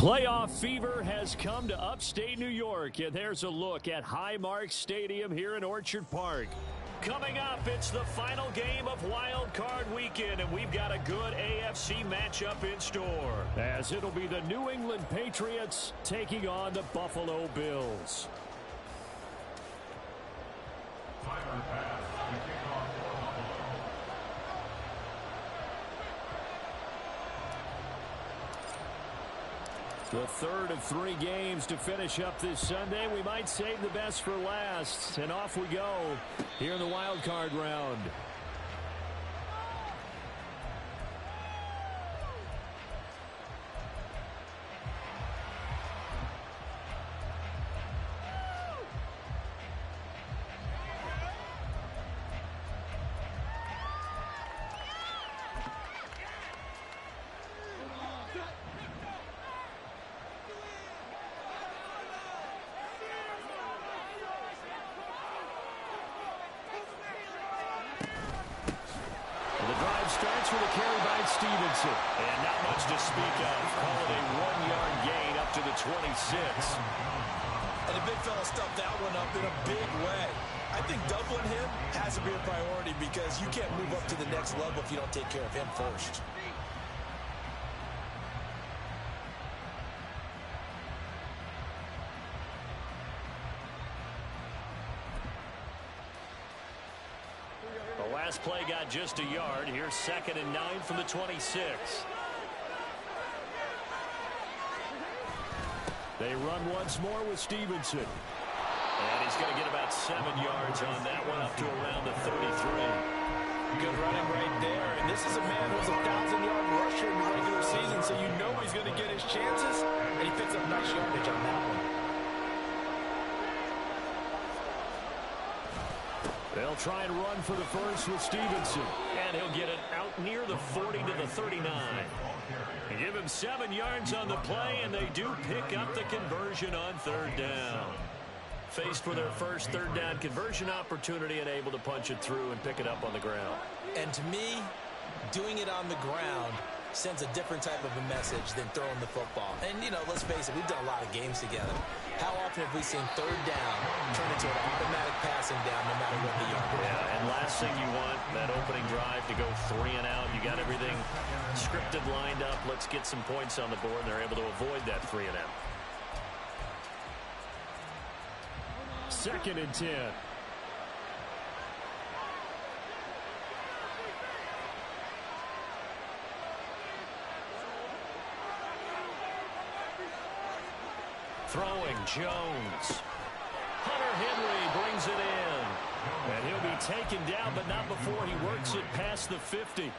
Playoff fever has come to upstate New York, and there's a look at Highmark Stadium here in Orchard Park. Coming up, it's the final game of Wild Card Weekend, and we've got a good AFC matchup in store, as it'll be the New England Patriots taking on the Buffalo Bills. The third of 3 games to finish up this Sunday. We might save the best for last. And off we go here in the wild card round. Starts with a carry by Stevenson. And not much to speak of. Call it a 1-yard gain up to the 26. And the big fella stuffed that one up in a big way. I think doubling him has to be a priority because you can't move up to the next level if you don't take care of him first. Last play got just a yard. Here's 2nd and 9 from the 26. They run once more with Stevenson. And he's going to get about 7 yards on that one, up to around the 33. Good running right there. And this is a man who's a 1,000-yard rusher in the regular season, so you know he's going to get his chances. And he picks up nice yardage on that one. They'll try and run for the first with Stevenson. And he'll get it out near the 40 to the 39. And give him 7 yards on the play, and they do pick up the conversion on 3rd down. Faced for their first 3rd down conversion opportunity and able to punch it through and pick it up on the ground. And to me, doing it on the ground sends a different type of a message than throwing the football. And, you know, let's face it, we've done a lot of games together. How often have we seen 3rd down turn into an automatic passing down no matter what the yard is? Yeah, and last thing you want, that opening drive to go 3 and out. You got everything scripted, lined up. Let's get some points on the board, and they're able to avoid that 3 and out. 2nd and 10. Throwing Jones. Hunter Henry brings it in. And he'll be taken down, but not before he works it past the 50.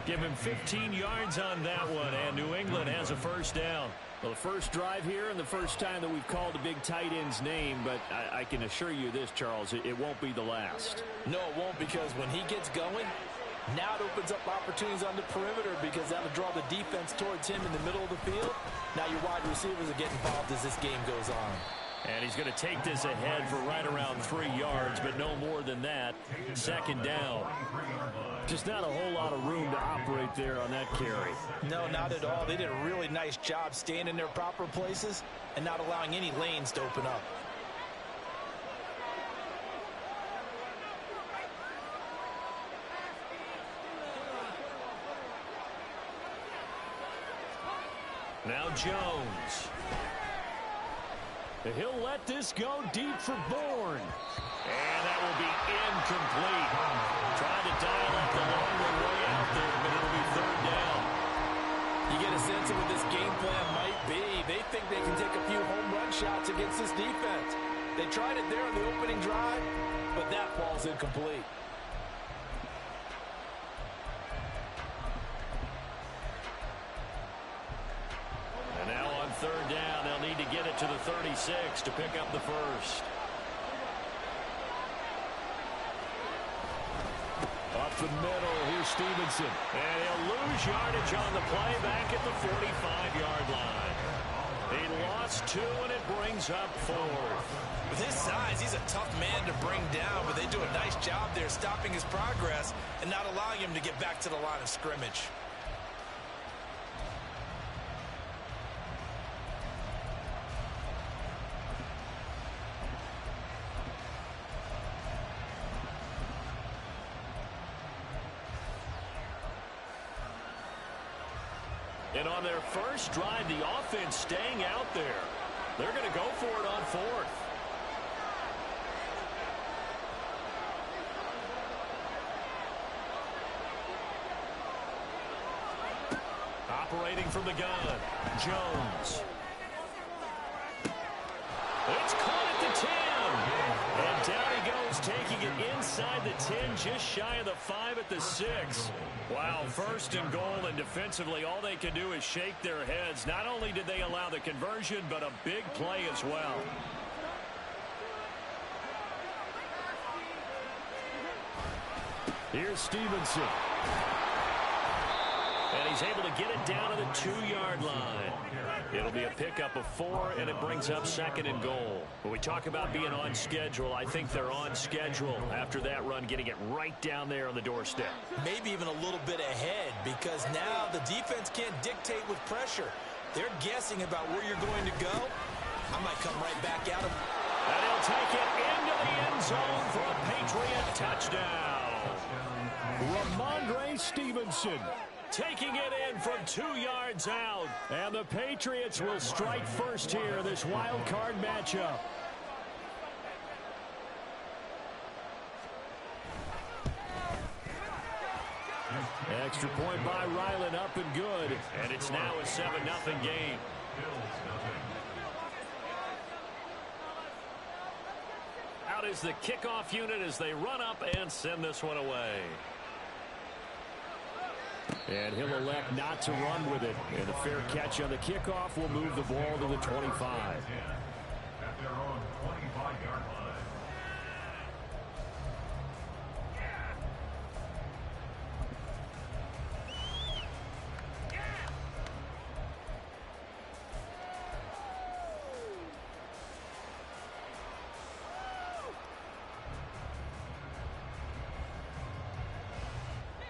Give him 15 yards on that one, and New England has a 1st down. Well, the first drive here and the first time that we've called a big tight end's name, but I can assure you this, Charles, it won't be the last. No, it won't, because when he gets going, now it opens up opportunities on the perimeter because that'll draw the defense towards him in the middle of the field. Now your wide receivers are getting involved as this game goes on. And he's going to take this ahead for right around 3 yards, but no more than that. 2nd down. Just not a whole lot of room to operate there on that carry. No, not at all. They did a really nice job staying in their proper places and not allowing any lanes to open up. Now Jones. He'll let this go deep for Bourne. And that will be incomplete. Trying to dial up the longer way out there, but it'll be 3rd down. You get a sense of what this game plan might be. They think they can take a few home run shots against this defense. They tried it there on the opening drive, but that falls incomplete. And now on 3rd down, they'll need to get it to the 36 to pick up the first. Up the middle, here's Stevenson. And he'll lose yardage on the play back at the 45-yard line. He lost 2, and it brings up 4th. With his size, he's a tough man to bring down, but they do a nice job there stopping his progress and not allowing him to get back to the line of scrimmage. And on their first drive, the offense staying out there. They're going to go for it on fourth. Operating from the gun, Jones. It's caught at the 10. And down he goes, taking it inside the 10, just shy of the 5 at the 6. Wow, first and goal, and defensively, all they can do is shake their heads. Not only did they allow the conversion, but a big play as well. Here's Stevenson. And he's able to get it down to the 2-yard line. It'll be a pickup of 4, and it brings up second and goal. When we talk about being on schedule, I think they're on schedule after that run, getting it right down there on the doorstep. Maybe even a little bit ahead, because now the defense can't dictate with pressure. They're guessing about where you're going to go. I might come right back out of. And he'll take it into the end zone for a Patriot touchdown. Ramondre Stevenson taking it in from 2 yards out. And the Patriots will strike first here, this wild card matchup. Extra point by Ryland, up and good. And it's now a 7-0 game. Out is the kickoff unit as they run up and send this one away. And he'll elect not to run with it. And a fair catch on the kickoff will move the ball to the 25. At their own 25-yard line.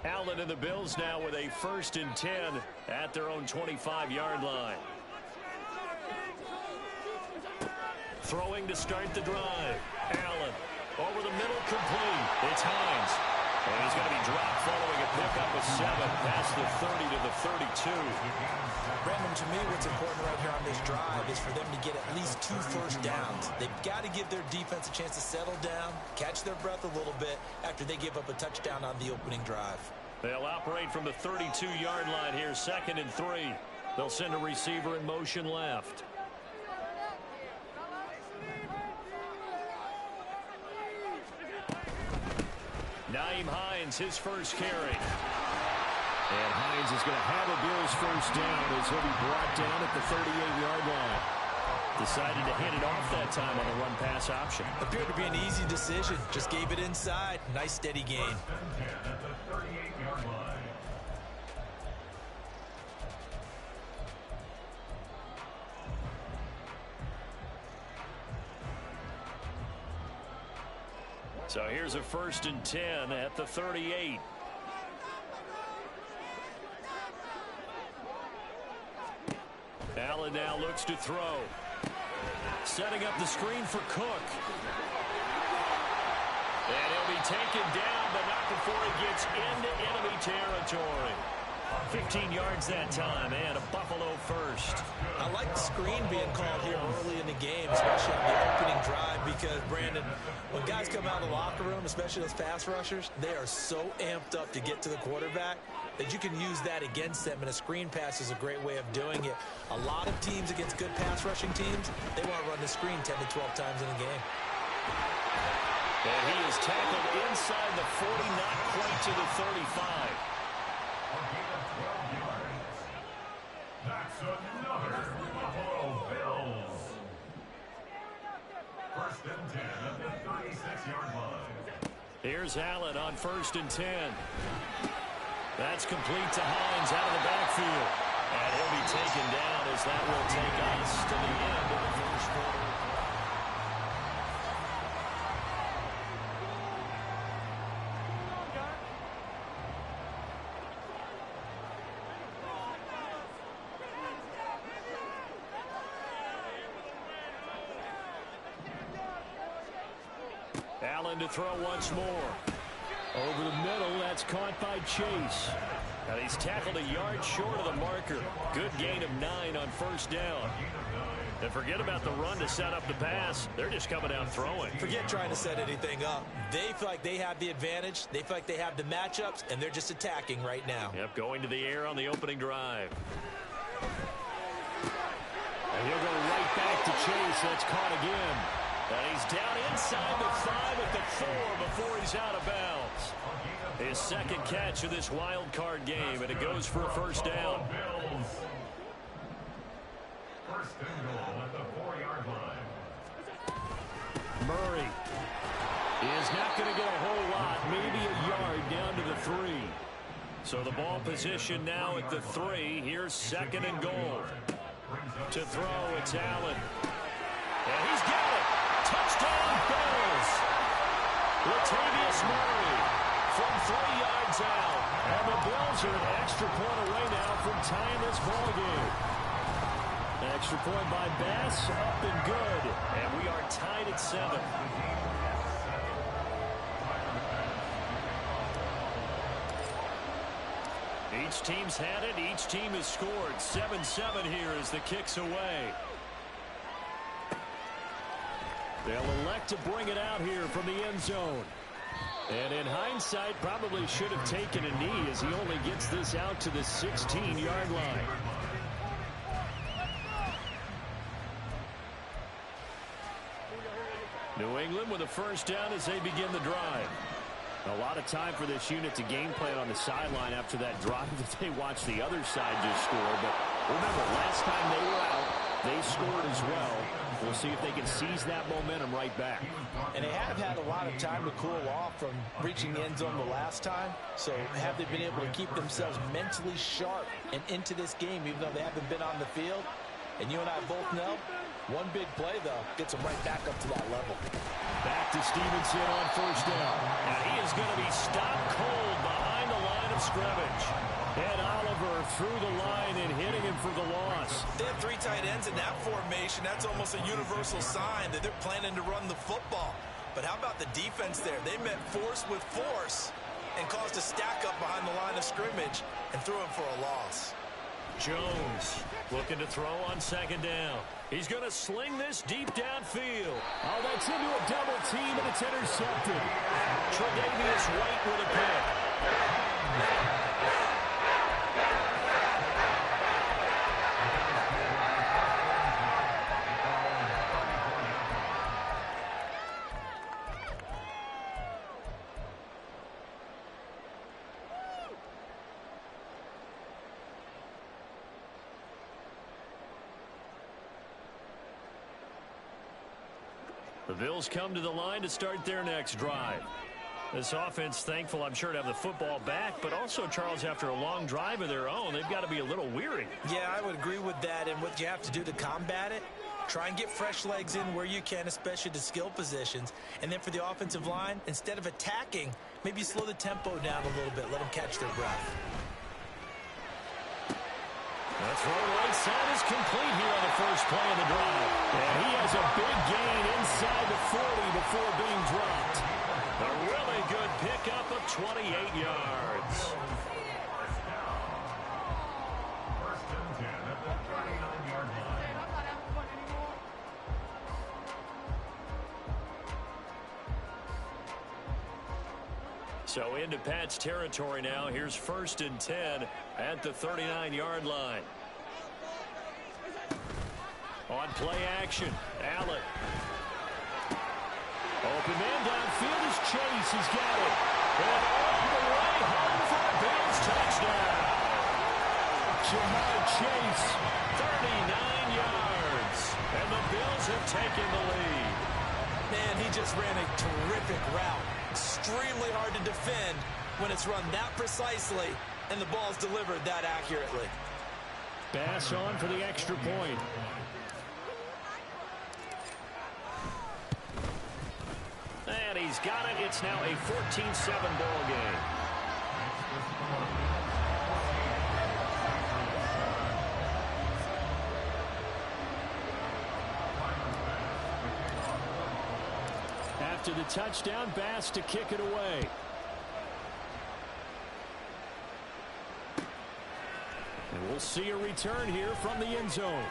Allen and the Bills now with a 1st and 10 at their own 25-yard line. Throwing to start the drive. Allen over the middle, complete. It's Hines. And he's going to be dropped following a pickup of 7 past the 30 to the 32. Brandon, to me, what's important right here on this drive is for them to get at least 2 first downs. They've got to give their defense a chance to settle down, catch their breath a little bit after they give up a touchdown on the opening drive. They'll operate from the 32-yard line here, 2nd and 3. They'll send a receiver in motion left. Nyheim Hines, his first carry. And Hines is going to have a Bills first down as he'll be brought down at the 38-yard line. Decided to hand it off that time on the run-pass option. Appeared to be an easy decision. Just gave it inside. Nice steady gain. At the 38-yard line. So here's a 1st and 10 at the 38. Allen now looks to throw. Setting up the screen for Cook. And he'll be taken down, but not before he gets into enemy territory. 15 yards that time, and a Buffalo first. I like the screen being called here early in the game, especially on the opening drive, because, Brandon, when guys come out of the locker room, especially those pass rushers, they are so amped up to get to the quarterback that you can use that against them, and a screen pass is a great way of doing it. A lot of teams against good pass rushing teams, they want to run the screen 10 to 12 times in a game. And he is tackled inside the 40, not quite to the 35. That's another Buffalo Bills. 1st and 10 at the 36-yard line. Here's Allen on 1st and 10. That's complete to Hines out of the backfield. And he'll be taken down as that will take us to the end of the first quarter. Allen to throw once more. Over the middle, that's caught by Chase. And he's tackled a yard short of the marker. Good gain of 9 on first down. And forget about the run to set up the pass. They're just coming out throwing. Forget trying to set anything up. They feel like they have the advantage. They feel like they have the matchups, and they're just attacking right now. Yep, going to the air on the opening drive. And he'll go right back to Chase. That's caught again. And he's down inside the 5 at the 4 before he's out of bounds. His second catch of this wild card game, and it goes for a first down. First and goal at the 4-yard line. Murray is not going to get a whole lot, maybe a yard down to the 3. So the ball position now at the 3. Here's second and goal. To throw, it's Allen. And he's got it. Touchdown, Bills. Latavius Murray from 3 yards out. And the Bills are an extra point away now from tying this ball game. Extra point by Bass, up and good. And we are tied at 7. Each team's had it. Each team has scored. 7-7 here as the kick's away. They'll elect to bring it out here from the end zone. And in hindsight, probably should have taken a knee as he only gets this out to the 16-yard line. New England with a first down as they begin the drive. A lot of time for this unit to game plan on the sideline after that drive that they watched the other side just score. But remember, last time they were out, they scored as well. We'll see if they can seize that momentum right back. And they have had a lot of time to cool off from reaching the end zone the last time. So have they been able to keep themselves mentally sharp and into this game, even though they haven't been on the field? And you and I both know, one big play, though, gets them right back up to that level. Back to Stevenson on first down. And he is going to be stopped cold behind the line of scrimmage. And Oliver through the line and hitting him for the loss. They have 3 tight ends in that formation. That's almost a universal sign that they're planning to run the football. But how about the defense there? They met force with force and caused a stack up behind the line of scrimmage and threw him for a loss. Jones looking to throw on second down. He's going to sling this deep downfield. Oh, that's into a double team, and it's intercepted. Tre'Davious White with a pick. The Bills come to the line to start their next drive. This offense, thankful, I'm sure, to have the football back, but also, Charles, after a long drive of their own, they've got to be a little weary. Yeah, I would agree with that, and what you have to do to combat it, try and get fresh legs in where you can, especially the skill positions. And then for the offensive line, instead of attacking, maybe slow the tempo down a little bit, let them catch their breath. The throw right side is complete here on the first play of the drive. And he has a big gain inside the 40 before being dropped. A really good pickup of 28 yards. First and 10 at the 39-yard line. So into Pat's territory now. Here's first and 10 at the 39-yard line. On play action, Allen. Open man downfield is Chase. He's got it. And all the way home for a Bills touchdown. Ja'Marr Chase, 39 yards. And the Bills have taken the lead. Man, he just ran a terrific route. Extremely hard to defend when it's run that precisely and the ball's delivered that accurately. Bass on for the extra point. And he's got it. It's now a 14-7 ball game. After the touchdown, Bass to kick it away. We'll see a return here from the end zone.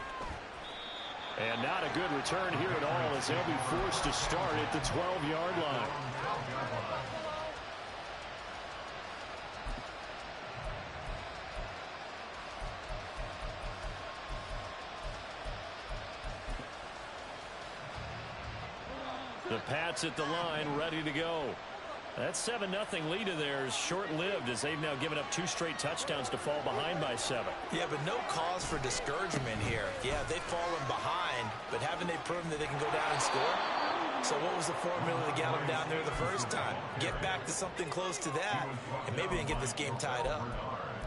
And not a good return here at all, as they'll be forced to start at the 12-yard line. The Pats at the line, ready to go. That 7-0 lead of theirs short-lived, as they've now given up 2 straight touchdowns to fall behind by 7. Yeah, but no cause for discouragement here. Yeah, they've fallen behind, but haven't they proven that they can go down and score? So what was the formula that got them down there the first time? Get back to something close to that, and maybe they can get this game tied up.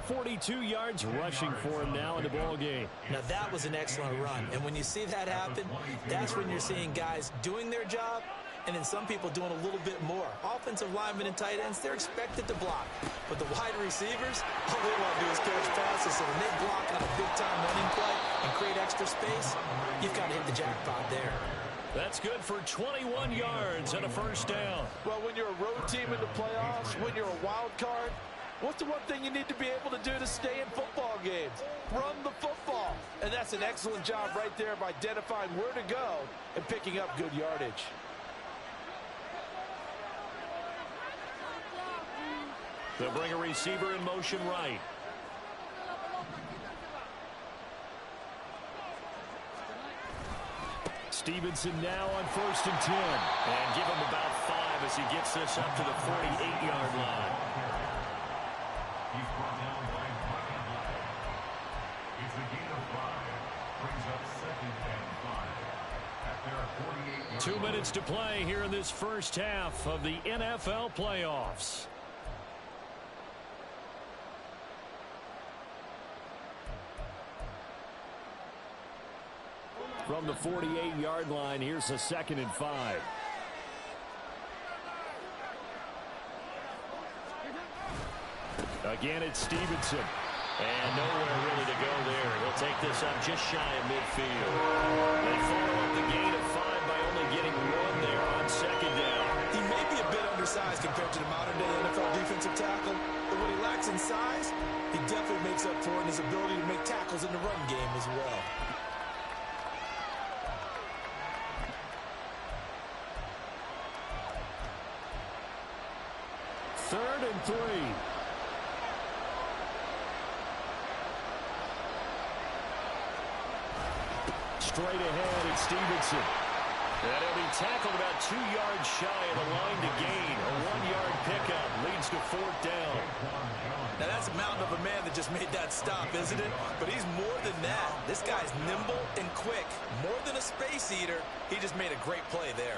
42 yards rushing for him now in the ball game. Now that was an excellent run, and when you see that happen, that's when you're seeing guys doing their job, and then some people doing a little bit more. Offensive linemen and tight ends, they're expected to block, but the wide receivers, all they want to do is catch passes. So when they block on a big-time running play and create extra space, you've got to hit the jackpot there. That's good for 21 yards and a first down. Well, when you're a road team in the playoffs, when you're a wild card, what's the one thing you need to be able to do to stay in football games? Run the football. And that's an excellent job right there of identifying where to go and picking up good yardage. They'll bring a receiver in motion right. Stevenson now on 1st and 10. And give him about 5 as he gets this up to the 48-yard line. He's brought down by Brian Black. It's a gain of 5. Brings up 2nd and 5. At their 48-yard 2 minutes to play here in this first half of the NFL playoffs. From the 48-yard line, here's a 2nd and 5. Again, it's Stevenson. And nowhere really to go there. He'll take this up just shy of midfield. They follow up the gain of 5 by only getting 1 there on 2nd down. He may be a bit undersized compared to the modern-day NFL defensive tackle, but what he lacks in size, he definitely makes up for in his ability to make tackles in the run game as well. 3rd and 3. Straight ahead, it's Stevenson. And he'll be tackled about 2 yards shy of the line to gain. A 1-yard pickup leads to 4th down. Now that's a mountain of a man that just made that stop, isn't it? But he's more than that. This guy's nimble and quick. More than a space eater, he just made a great play there.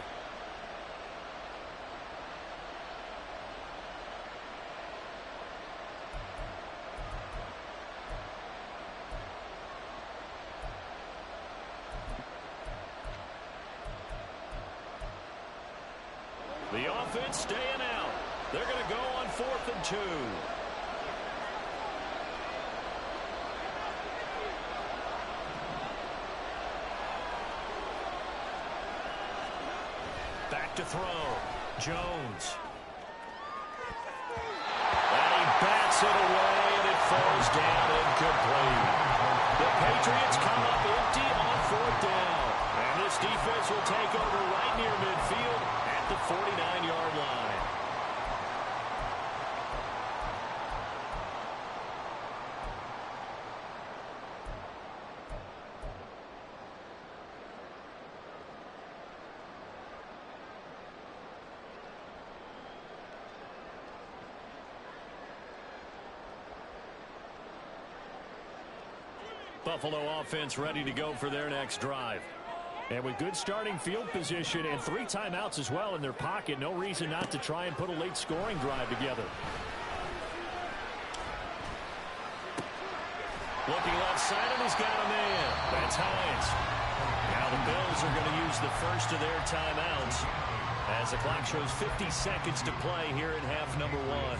The offense staying out. They're going to go on 4th and 2. Back to throw. Jones. And he bats it away, and it falls down incomplete. The Patriots come up empty on 4th down. And this defense will take over right near midfield at the 49-yard line. Buffalo offense ready to go for their next drive. And with good starting field position and 3 timeouts as well in their pocket, no reason not to try and put a late scoring drive together. Looking left side, and he's got a man. That's Hines. Now the Bills are going to use the first of their timeouts as the clock shows 50 seconds to play here in half number 1.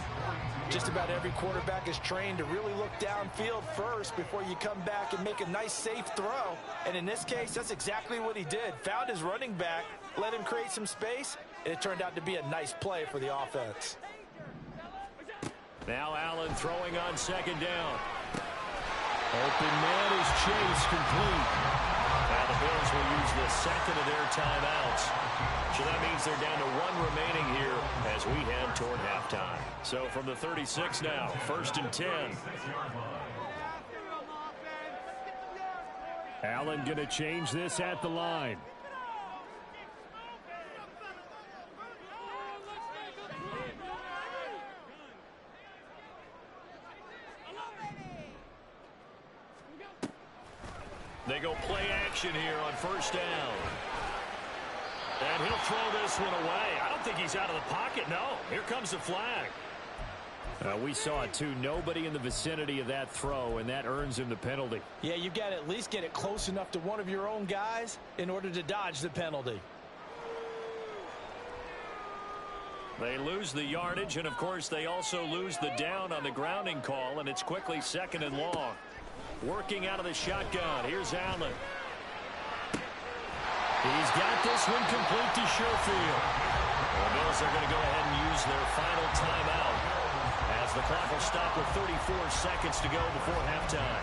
Just about every quarterback is trained to really look downfield first before you come back and make a nice, safe throw. And in this case, that's exactly what he did. Found his running back, let him create some space, and it turned out to be a nice play for the offense. Now Allen throwing on 2nd down. Open man is chased complete. Now the Bills will use the second of their timeouts. So that means they're down to one remaining here as we head toward halftime. So from the 36 now, 1st and 10. Allen going to change this at the line. They go play action here on 1st down. And he'll throw this one away. I don't think he's out of the pocket. No, here comes the flag. We saw it too. Nobody in the vicinity of that throw, and that earns him the penalty. Yeah, you've got to at least get it close enough to one of your own guys in order to dodge the penalty. They lose the yardage, and of course they also lose the down on the grounding call, and it's quickly 2nd and long. Working out of the shotgun. Here's Allen. He's got this one complete to Sherfield. The Bills are going to go ahead and use their final timeout as the clock will stop with 34 seconds to go before halftime.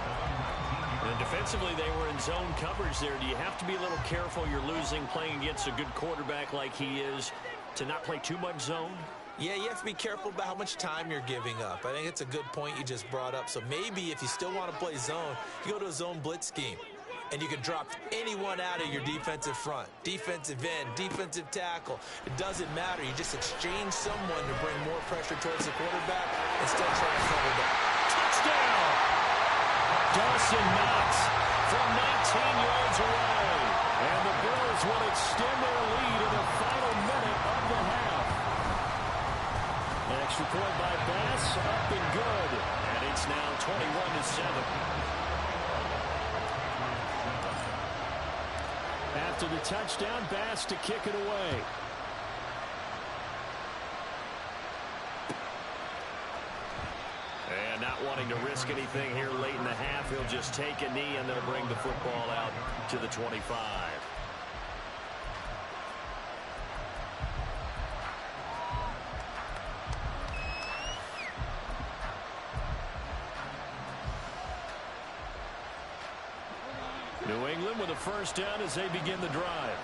And defensively, they were in zone coverage there. Do you have to be a little careful? You're losing playing against a good quarterback like he is to not play too much zone? Yeah, you have to be careful about how much time you're giving up. I think it's a good point you just brought up. So maybe if you still want to play zone, you go to a zone blitz scheme. And you can drop anyone out of your defensive front. Defensive end, defensive tackle. It doesn't matter. You just exchange someone to bring more pressure towards the quarterback and still try to cover that. Touchdown! Dawson Knox from 19 yards away. And the Bills will extend their lead in the final minute of the half. An extra point by Bass, up and good. And it's now 21-7. After the touchdown, Bass to kick it away. And not wanting to risk anything here late in the half, he'll just take a knee and they'll bring the football out to the 25. New England with a 1st down as they begin the drive.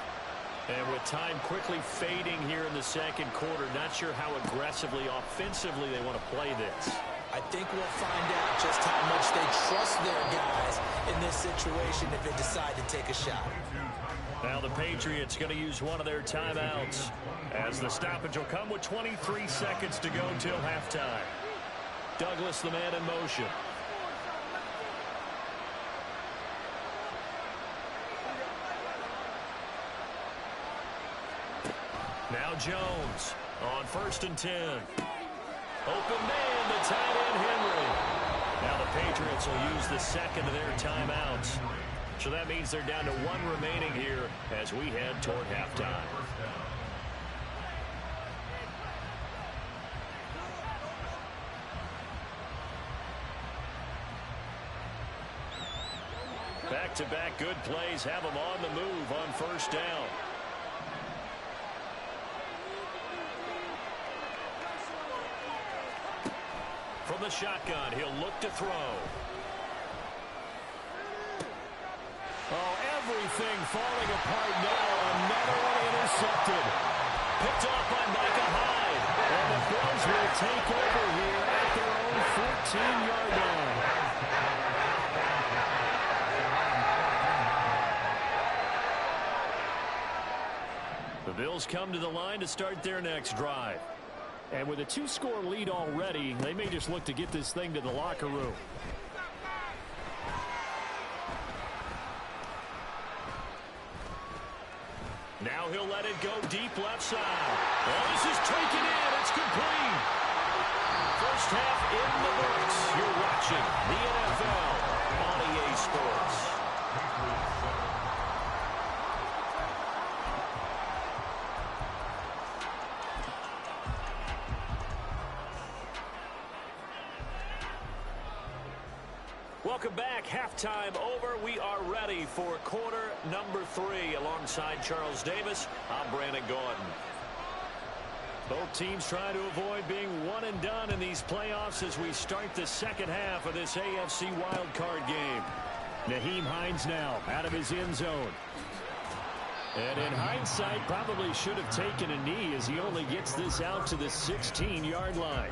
And with time quickly fading here in the 2nd quarter, not sure how aggressively, offensively they want to play this. I think we'll find out just how much they trust their guys in this situation if they decide to take a shot. Now the Patriots going to use one of their timeouts as the stoppage will come with 23 seconds to go till halftime. Douglas, the man in motion. Now Jones on 1st and 10. Open man, the tight end Henry. Now the Patriots will use the 2nd of their timeouts. So that means they're down to one remaining here as we head toward halftime. Back-to-back good plays have them on the move on 1st down. From the shotgun, he'll look to throw. Oh, everything falling apart now. Another one intercepted. Picked off by Micah Hyde. And the Bills will take over here at their own 14-yard line. The Bills come to the line to start their next drive. And with a 2-score lead already, they may just look to get this thing to the locker room. Now he'll let it go deep left side. Oh, this is taken in. It's complete. First half in the books. You're watching the NFL on EA Sports. Welcome back. Halftime over. We are ready for quarter number 3. Alongside Charles Davis, I'm Brandon Gaudin. Both teams trying to avoid being one and done in these playoffs as we start the second half of this AFC wildcard game. Nyheim Hines now out of his end zone. And in hindsight, probably should have taken a knee as he only gets this out to the 16-yard line.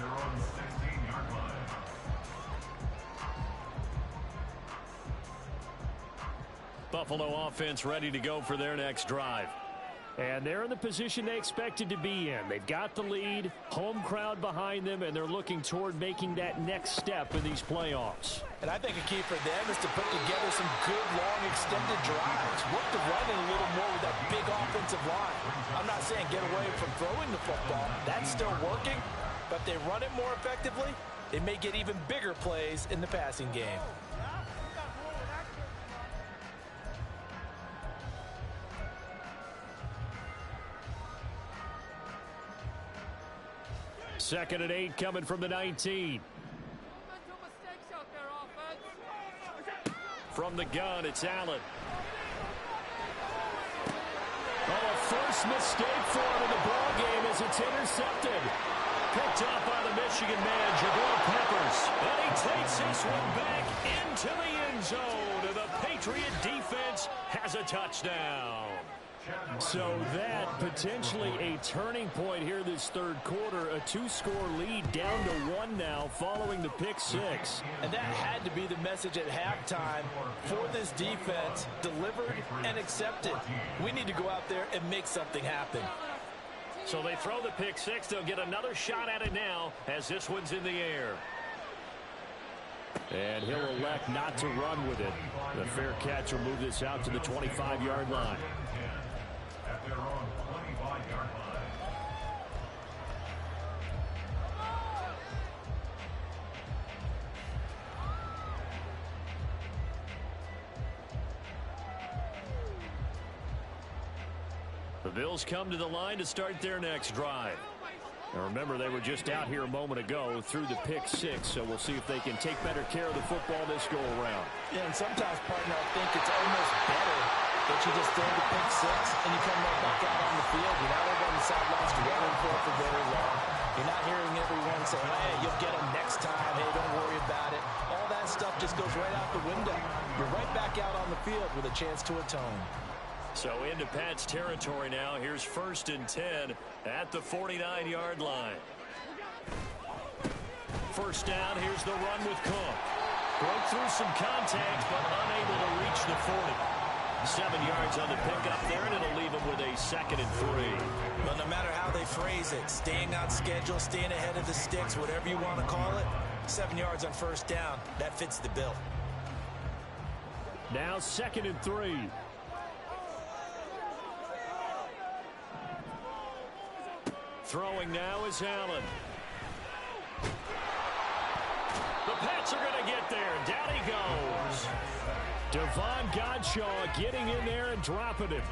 Buffalo offense ready to go for their next drive. And they're in the position they expected to be in. They've got the lead, home crowd behind them, and they're looking toward making that next step in these playoffs. And I think a key for them is to put together some good, long, extended drives. Work the running a little more with that big offensive line. I'm not saying get away from throwing the football. That's still working. But if they run it more effectively, they may get even bigger plays in the passing game. Second and 8 coming from the 19. From the gun, it's Allen. Oh, a first mistake for him in the ball game as it's intercepted. Picked up by the Michigan man, Jabril Peppers. And he takes this one back into the end zone. And the Patriot defense has a touchdown. So that potentially a turning point here this third quarter. A two-score lead down to 1 now following the pick six. And that had to be the message at halftime for this defense. Delivered and accepted. We need to go out there and make something happen. So they throw the pick six. They'll get another shot at it now as this one's in the air. And he'll elect not to run with it. The fair catch will move this out to the 25-yard line. At their own 25-yard line. The Bills come to the line to start their next drive. Now remember, they were just out here a moment ago through the pick six, so we'll see if they can take better care of the football this go-around. Yeah, and sometimes, partner, I think it's almost better that you just throw the pick six and you come right back out on the field. You're not over on the sidelines running for very long. You're not hearing everyone say, hey, you'll get them next time. Hey, don't worry about it. All that stuff just goes right out the window. You're right back out on the field with a chance to atone. So into Pat's territory now. Here's 1st and 10 at the 49-yard line. First down, here's the run with Cook. Broke through some contact, but unable to reach the 40. 7 yards on the pickup there, and it'll leave him with a 2nd and 3. But no matter how they phrase it, staying on schedule, staying ahead of the sticks, whatever you want to call it, 7 yards on first down, that fits the bill. Now 2nd and 3. Throwing now is Allen. The Pats are going to get there. Down he goes. Devon Godshaw getting in there and dropping it.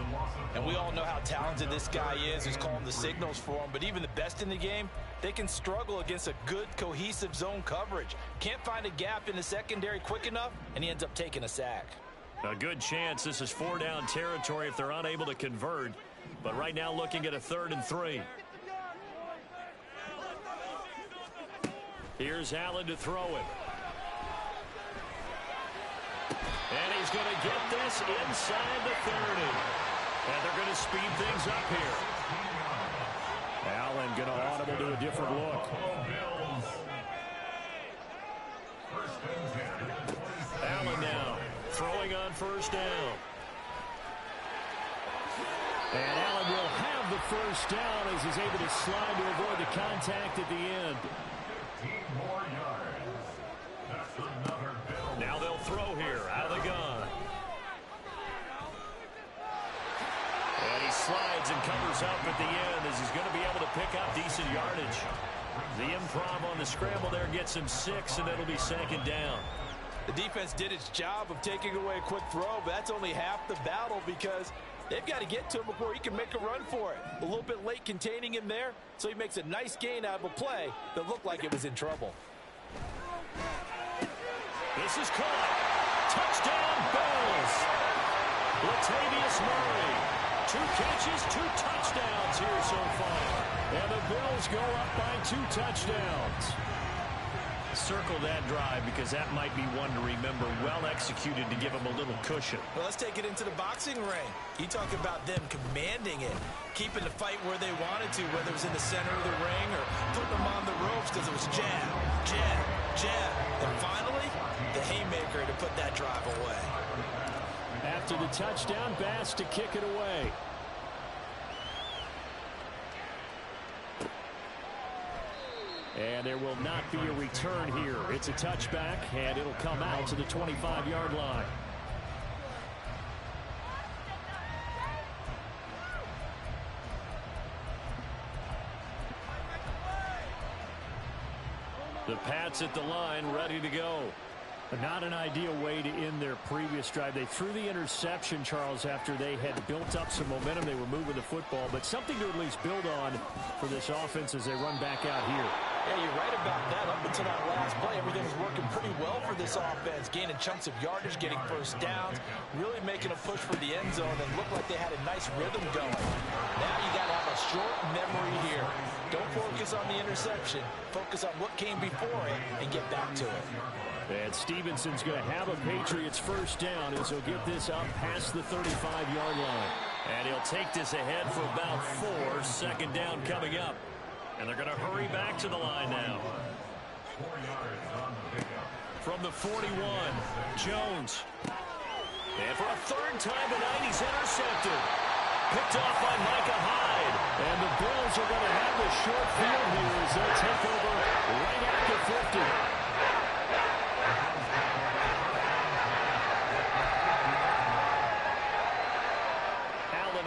And we all know how talented this guy is who's calling the signals for him. But even the best in the game, they can struggle against a good, cohesive zone coverage. Can't find a gap in the secondary quick enough, and he ends up taking a sack. A good chance this is 4-down territory if they're unable to convert. But right now looking at a 3rd and 3. Here's Allen to throw it. And he's going to get this inside the 30. And they're going to speed things up here. Allen going to audible to a different look. Allen now throwing on 1st down. And Allen will have the 1st down as he's able to slide to avoid the contact at the end. More yards. That's another Bill. Now they'll throw here out of the gun. And he slides and covers up at the end as he's going to be able to pick up decent yardage. The improv on the scramble there gets him 6, and it'll be 2nd down. The defense did its job of taking away a quick throw, but that's only half the battle because they've got to get to him before he can make a run for it. A little bit late containing him there, so he makes a nice gain out of a play that looked like it was in trouble. This is caught. Touchdown, Bills. Latavius Murray 2 catches, 2 touchdowns here so far. And the Bills go up by 2 touchdowns. Circle that drive because that might be one to remember. Well executed to give them a little cushion. Well, let's take it into the boxing ring. You talk about them commanding it, keeping the fight where they wanted to, whether it was in the center of the ring or putting them on the ropes because it was jab, jab, jab. And finally, the haymaker to put that drive away. After the touchdown, Bass to kick it away. And there will not be a return here. It's a touchback, and it'll come out to the 25-yard line. The Pats at the line, ready to go. Not an ideal way to end their previous drive. They threw the interception, Charles, after they had built up some momentum. They were moving the football, but something to at least build on for this offense as they run back out here. Yeah, you're right about that. Up until that last play, everything was working pretty well for this offense. Gaining chunks of yardage, getting first downs, really making a push for the end zone, and looked like they had a nice rhythm going. Now you got to have a short memory here. Don't focus on the interception. Focus on what came before it and get back to it. And Stevenson's going to have a Patriots first down as he'll get this up past the 35-yard line. And he'll take this ahead for about 4. Second down coming up. And they're going to hurry back to the line now. From the 41, Jones. And for a third time tonight, he's intercepted. Picked off by Micah Hyde. And the Bills are going to have the short field here as they'll take over right at the 50.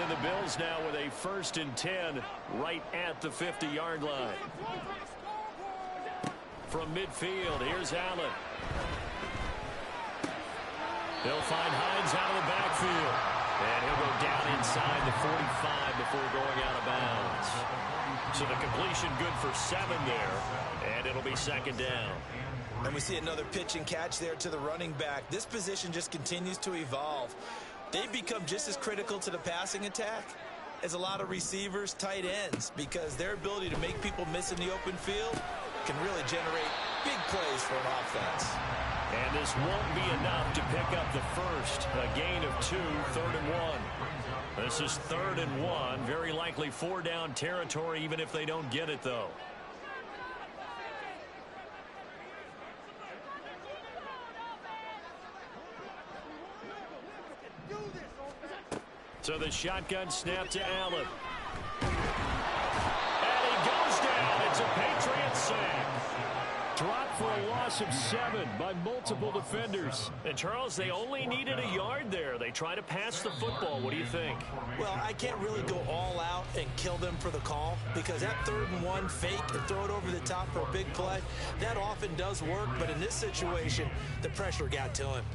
The Bills now with a 1st and 10 right at the 50-yard line. From midfield, here's Allen. They'll find Hines out of the backfield. And he'll go down inside the 45 before going out of bounds. So the completion good for 7 there. And it'll be second down. And we see another pitch and catch there to the running back. This position just continues to evolve. They've become just as critical to the passing attack as a lot of receivers, tight ends, because their ability to make people miss in the open field can really generate big plays for an offense. And this won't be enough to pick up the first. A gain of 2, 3rd and 1. This is 3rd and 1. Very likely 4-down territory, even if they don't get it, though. So the shotgun snap to Allen. And he goes down. It's a Patriot sack. Dropped for a loss of 7 by multiple defenders. And, Charles, they only needed a yard there. They try to pass the football. What do you think? Well, I can't really go all out and kill them for the call because that 3rd and 1 fake and throw it over the top for a big play, that often does work. But in this situation, the pressure got to him.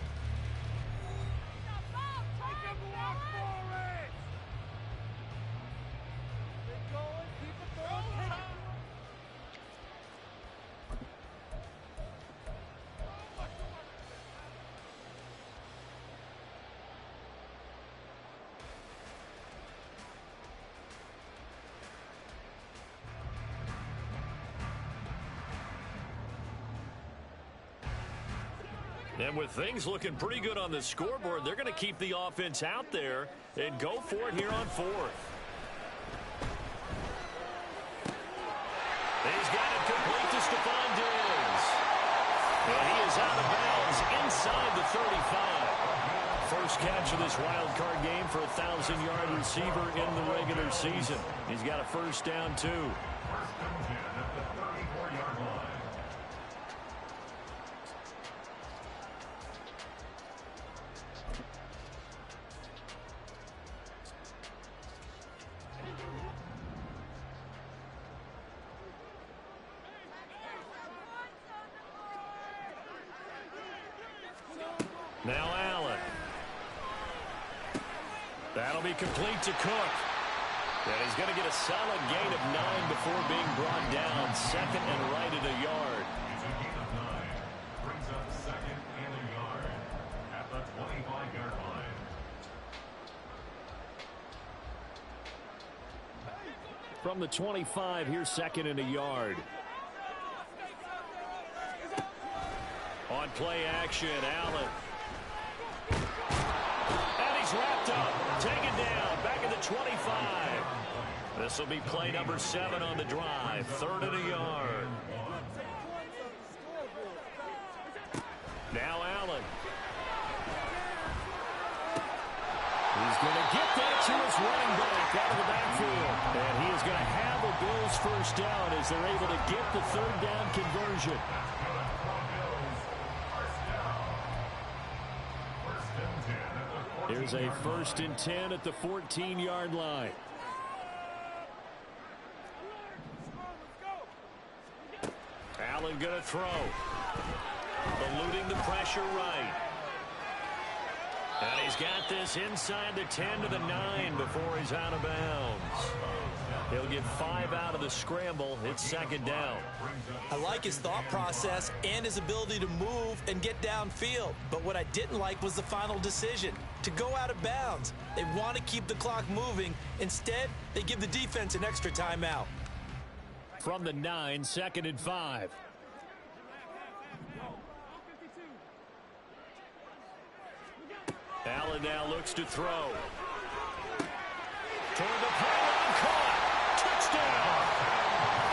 And with things looking pretty good on the scoreboard, they're going to keep the offense out there and go for it here on 4th. He's got it complete to Stephon Diggs. And he is out of bounds inside the 35. First catch of this wild card game for a 1,000-yard receiver in the regular season. He's got a first down, too. Now Allen. That'll be complete to Cook. And he's going to get a solid gain of 9 before being brought down. 2nd and right at a yard. It's a gain of 9. Brings up 2nd and a yard at the 25-yard line. From the 25, here's second and a yard. On play action, Allen. And he's wrapped up, taken down, back at the 25. This will be play number 7 on the drive, third and a yard. Now Allen. He's going to get that to his running back out of the backfield. And he is going to have the Bills first down as they're able to get the third down conversion. Here's a 1st and 10 at the 14-yard line. Allen going to throw. Eluding the pressure right. And he's got this inside the 10 to the 9 before he's out of bounds. He'll get 5 out of the scramble. It's second down. I like his thought process and his ability to move and get downfield. But what I didn't like was the final decision, to go out of bounds. They want to keep the clock moving. Instead, they give the defense an extra timeout. From the 9, second and 5. Allen now looks to throw. Toward the pylon, caught. Touchdown.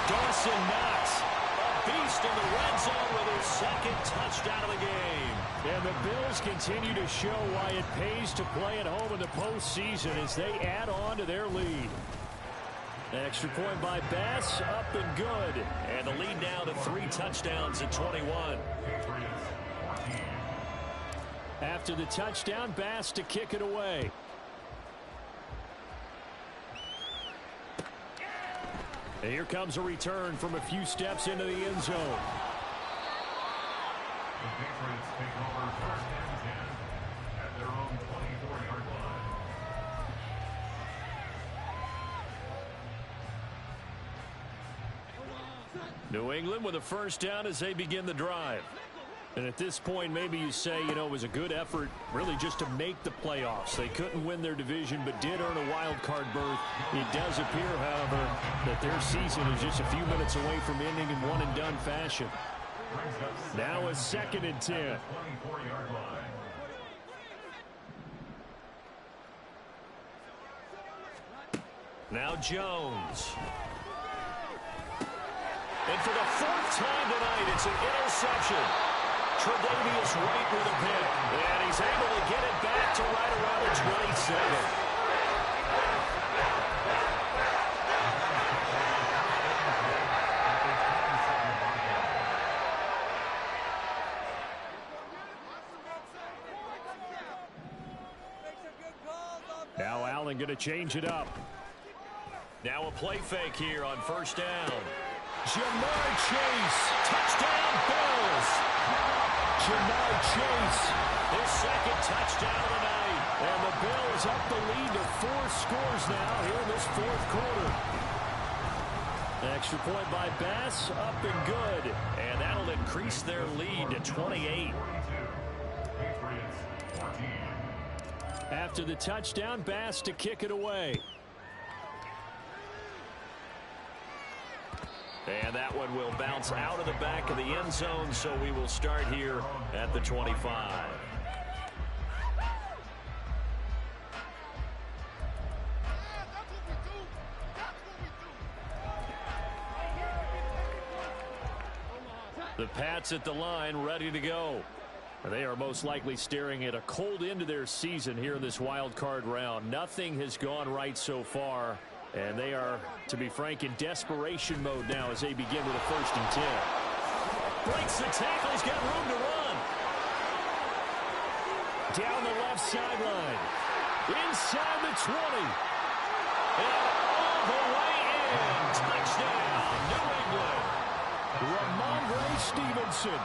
Dawson Knox, a beast in the red zone with his second touchdown of the game. And the Bills continue to show why it pays to play at home in the postseason as they add on to their lead. Extra point by Bass, up and good. And the lead now to 3 touchdowns at 21. After the touchdown, Bass to kick it away. And here comes a return from a few steps into the end zone. The Patriots take over 1st and 10 at their own 24-yard line. New England with a first down as they begin the drive. And at this point, maybe you say, you know, it was a good effort really just to make the playoffs. They couldn't win their division but did earn a wild card berth. It does appear, however, that their season is just a few minutes away from ending in one-and-done fashion. Now a 2nd and 10. 24-yard line. Now Jones. And for the 4th time tonight, it's an interception. Tre'Davious White with a pick. And he's able to get it back to right around the 27. Now Allen going to change it up. Now a play fake here on first down. Jamar Chase, touchdown Bills. Jamar Chase, his 2nd touchdown of the night. And the Bills up the lead to 4 scores now here in this 4th quarter. Extra point by Bass, up and good. And that'll increase their lead to 28. After the touchdown, Bass to kick it away. And that one will bounce out of the back of the end zone, so we will start here at the 25. The Pats at the line, ready to go. They are most likely staring at a cold end to their season here in this wild card round. Nothing has gone right so far. And they are, to be frank, in desperation mode now as they begin with a 1st and 10. Breaks the tackle. He's got room to run. Down the left sideline. Inside the 20. And all the way in. Touchdown, New England. Ramondre Stevenson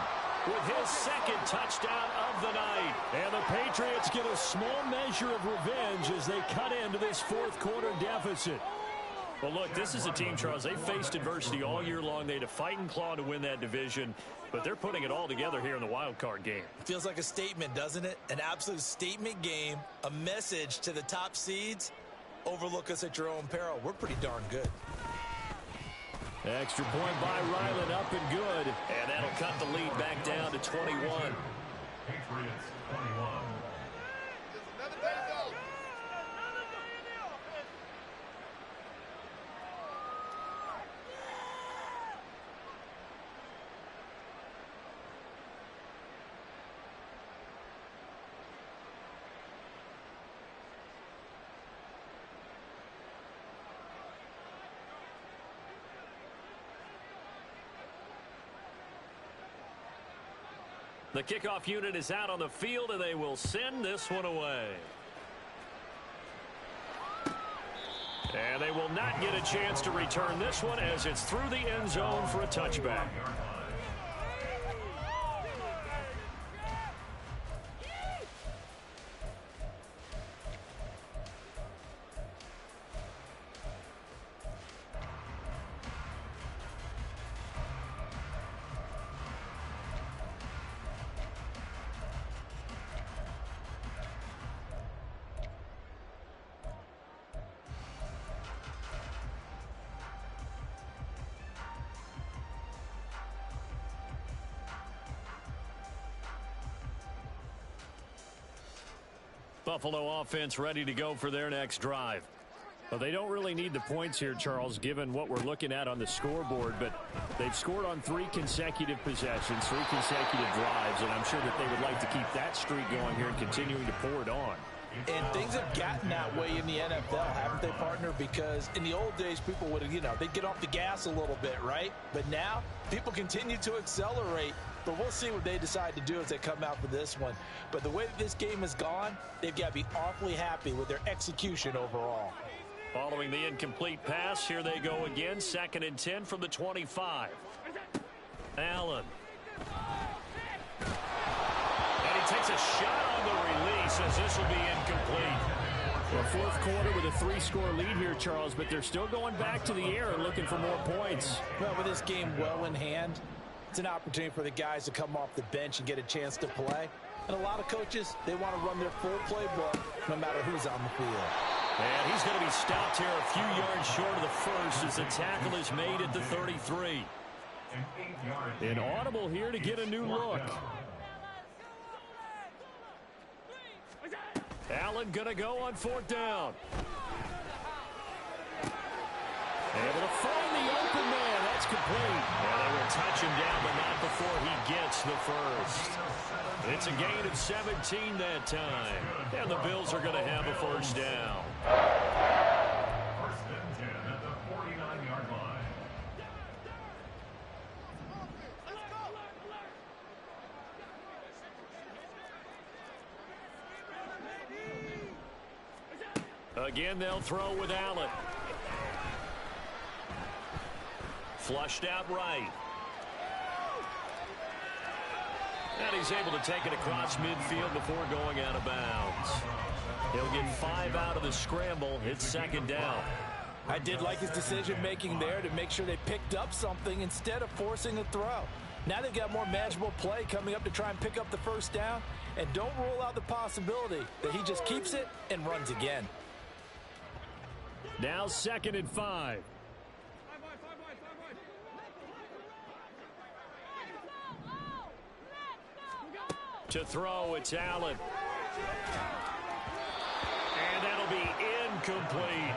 with his 2nd touchdown of the night. And the Patriots get a small measure of revenge as they cut into this 4th quarter deficit. Well, look, this is a team, Charles, they faced adversity all year long. They had to fight and claw to win that division, but they're putting it all together here in the wild card game. Feels like a statement, doesn't it? An absolute statement game, a message to the top seeds. Overlook us at your own peril. We're pretty darn good. Extra point by Ryland, up and good. And that'll cut the lead back down to 21. Patriots 21. The kickoff unit is out on the field, and they will send this one away. And they will not get a chance to return this one as it's through the end zone for a touchback. Buffalo offense ready to go for their next drive. Well, they don't really need the points here, Charles, given what we're looking at on the scoreboard, but they've scored on 3 consecutive possessions, 3 consecutive drives, and I'm sure that they would like to keep that streak going here and continuing to pour it on. And things have gotten that way in the NFL, haven't they, partner? Because in the old days, people would, they'd get off the gas a little bit, right? But now, people continue to accelerate. But we'll see what they decide to do as they come out for this one. But the way that this game has gone, they've got to be awfully happy with their execution overall. Following the incomplete pass, here they go again. 2nd and 10 from the 25. Allen. And he takes a shot on the release as this will be incomplete. Well, 4th quarter with a 3-score lead here, Charles, but they're still going back to the air and looking for more points. Well, with this game well in hand, it's an opportunity for the guys to come off the bench and get a chance to play. And a lot of coaches, they want to run their full playbook no matter who's on the field. And he's going to be stopped here a few yards short of the first as the tackle is made at the 33. An audible here to get a new look. Allen going to go on 4th down. Able to find the open man. That's complete. And they will touch him down, but not before he gets the first. It's a gain of 17 that time. And the Bills are going to have a first down. 1st and 10 at the 49-yard line. Again, they'll throw with Allen. Flushed out right. And he's able to take it across midfield before going out of bounds. He'll get 5 out of the scramble. It's 2nd down. I did like his decision-making there to make sure they picked up something instead of forcing a throw. Now they've got more manageable play coming up to try and pick up the first down. And don't rule out the possibility that he just keeps it and runs again. Now 2nd and 5. To throw, it's Allen. And that'll be incomplete.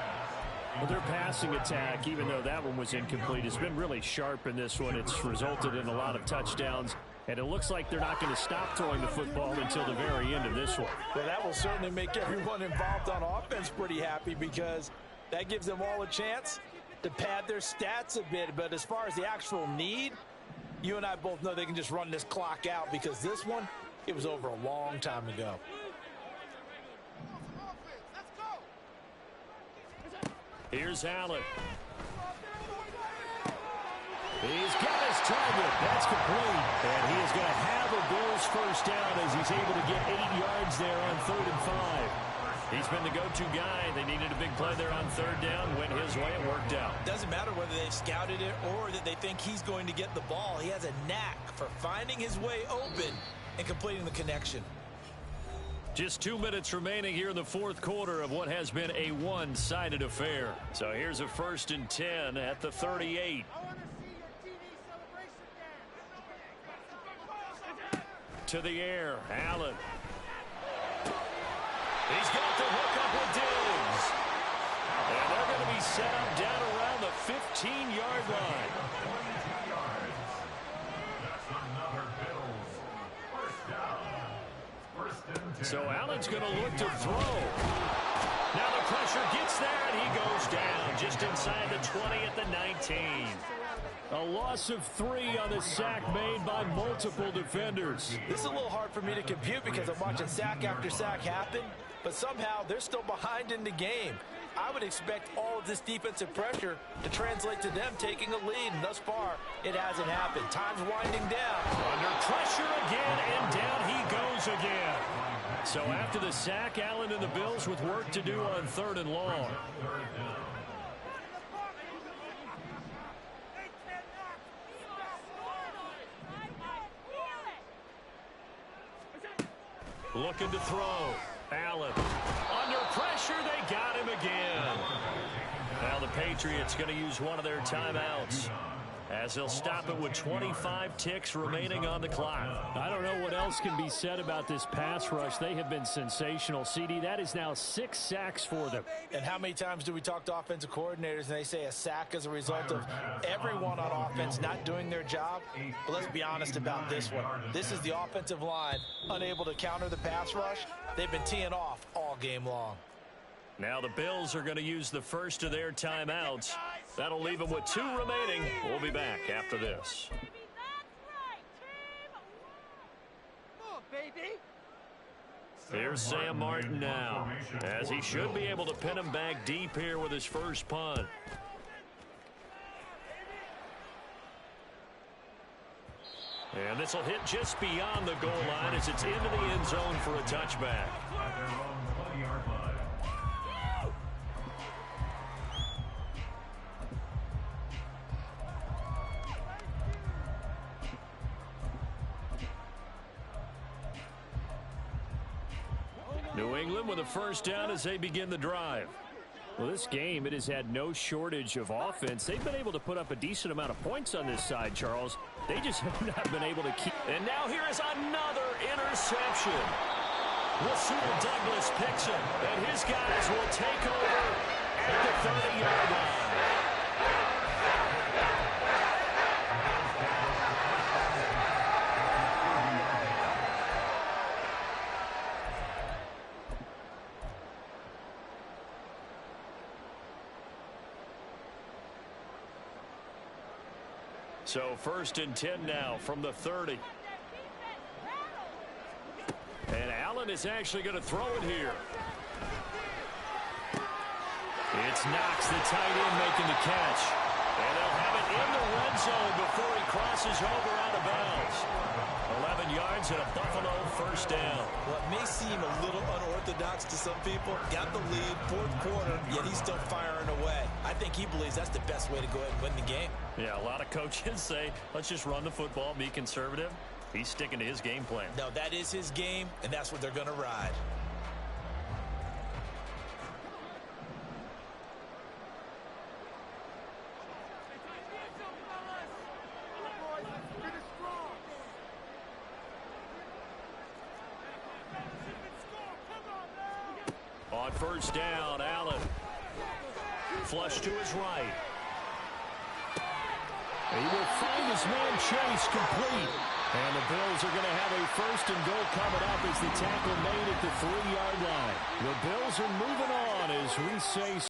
Well, their passing attack, even though that one was incomplete, has been really sharp in this one. It's resulted in a lot of touchdowns. And it looks like they're not going to stop throwing the football until the very end of this one. Well, that will certainly make everyone involved on offense pretty happy because that gives them all a chance to pad their stats a bit. But as far as the actual need, you and I both know they can just run this clock out because this one, it was over a long time ago. Here's Allen. He's got his target. That's complete. And he is going to have a Bills first down as he's able to get 8 yards there on 3rd and 5. He's been the go-to guy. They needed a big play there on 3rd down. Went his way. It worked out. Doesn't matter whether they've scouted it or that they think he's going to get the ball. He has a knack for finding his way open and completing the connection. Just 2 minutes remaining here in the 4th quarter of what has been a one-sided affair. So here's a 1st and 10 at the 38. to the air. Allen. He's got the hook up with Diggs. And they're going to be set up down around the 15-yard line. So Allen's going to look to throw. Now the pressure gets there, and he goes down just inside the 20 at the 19. A loss of 3 on the sack made by multiple defenders. This is a little hard for me to compute because I'm watching sack after sack happen, but somehow they're still behind in the game. I would expect all of this defensive pressure to translate to them taking a lead, and thus far, it hasn't happened. Time's winding down. Under pressure again, and down he goes again. So after the sack, Allen and the Bills with work to do on 3rd and long. Looking to throw. Allen. Under pressure, they got him again. Now the Patriots going to use one of their timeouts, as they'll stop it with 25 ticks remaining on the clock. I don't know what else can be said about this pass rush. They have been sensational, CD. That is now 6 sacks for them. And how many times do we talk to offensive coordinators and they say a sack as a result of everyone on offense not doing their job? But let's be honest about this one. This is the offensive line unable to counter the pass rush. They've been teeing off all game long. Now the Bills are going to use the first of their timeouts. That'll leave them with 2 remaining. We'll be back after this. Here's Sam Martin now, as he should be able to pin him back deep here with his first punt. And this will hit just beyond the goal line as it's into the end zone for a touchback. New England with a first down as they begin the drive. Well, this game, it has had no shortage of offense. They've been able to put up a decent amount of points on this side, Charles. They just have not been able to keep. And now here is another interception. Rasul Douglas picks him, and his guys will take over at the 30-yard line. So 1st and 10 now from the 30. And Allen is actually going to throw it here. It's Knox, the tight end, making the catch. And they'll have it in the red zone before he crosses over out of bounds. 11 yards and a Buffalo first down. What may seem a little unorthodox to some people, got the lead, 4th quarter, yet he's still firing away. I think he believes that's the best way to go ahead and win the game. Yeah, a lot of coaches say, let's just run the football, be conservative. He's sticking to his game plan. No, that is his game, and that's what they're going to ride. On first down, Allen. Flush to his right. He will find his man Chase complete. And the Bills are going to have a 1st and goal coming up as the tackle made at the 3-yard line. The Bills are moving on as we say